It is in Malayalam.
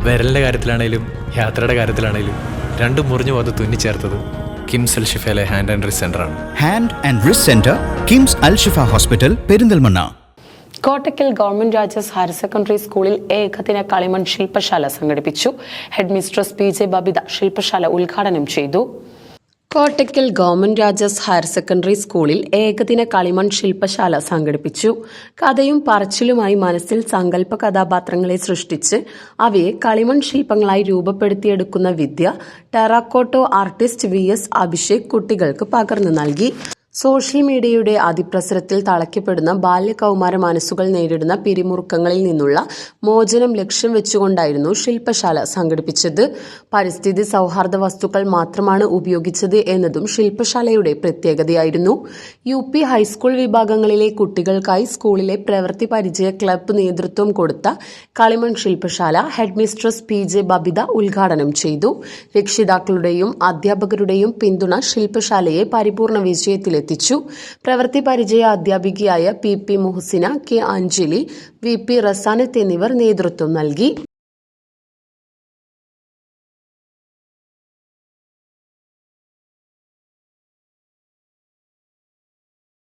വിരലിൻ്റെ കാര്യത്തിലാണേലും യാത്രയുടെ കാര്യത്തിലാണേലും രണ്ടും മുറിഞ്ഞു പോകാതെ തുന്നിച്ചേർത്തത് കിംസ് അൽ ഷിഫയിലെ ഹാൻഡ് ആൻഡ് റിസ്റ്റ് സെൻ്ററാണ്. Hand and wrist centre, KIMS Al Shifa hospital, Perinthalmanna. Kottakkal government Rajas higher secondary സ്കൂളിൽ ഏകദിന കളിമൺ ശില്പശാല സംഘടിപ്പിച്ചു. ഹെഡ് മിസ്ട്രസ് PJ ബബിത ശില്പശാല ഉദ്ഘാടനം ചെയ്തു. Kottakkal government Rajas higher secondary സ്കൂളിൽ ഏകദിന കളിമൺ ശില്പശാല സംഘടിപ്പിച്ചു. കഥയും പറച്ചിലുമായി മനസ്സിൽ സങ്കല്പ കഥാപാത്രങ്ങളെ സൃഷ്ടിച്ച് അവയെ കളിമൺ ശില്പങ്ങളായി രൂപപ്പെടുത്തിയെടുക്കുന്ന വിദ്യ ടെറാക്കോട്ടോ ആർട്ടിസ്റ്റ് VS അഭിഷേക് കുട്ടികൾക്ക് പകർന്നു നൽകി. സോഷ്യൽ മീഡിയയുടെ അതിപ്രസരത്തിൽ തളയ്ക്കപ്പെടുന്ന ബാല്യകൗമാര മനസ്സുകൾ നേരിടുന്ന പിരിമുറുക്കങ്ങളിൽ നിന്നുള്ള മോചനം ലക്ഷ്യം വെച്ചുകൊണ്ടായിരുന്നു ശില്പശാല സംഘടിപ്പിച്ചത്. പരിസ്ഥിതി സൗഹാർദ്ദ വസ്തുക്കൾ മാത്രമാണ് ഉപയോഗിച്ചത് എന്നതും ശില്പശാലയുടെ പ്രത്യേകതയായിരുന്നു. UP ഹൈസ്കൂൾ വിഭാഗങ്ങളിലെ കുട്ടികൾക്കായി സ്കൂളിലെ പ്രവൃത്തി പരിചയ ക്ലബ്ബ് നേതൃത്വം കൊടുത്ത കളിമൺ ശില്പശാല ഹെഡ് മിസ്ട്രസ് PJ ബബിത ഉദ്ഘാടനം ചെയ്തു. രക്ഷിതാക്കളുടെയും അധ്യാപകരുടെയും പിന്തുണ ശില്പശാലയെ പരിപൂർണ വിജയത്തിലെത്തിച്ചു. പ്രവൃത്തി പരിചയ അധ്യാപികയായ PP Muhasina, K Anjali, VP റസാനത്ത് എന്നിവർ നേതൃത്വം നൽകി.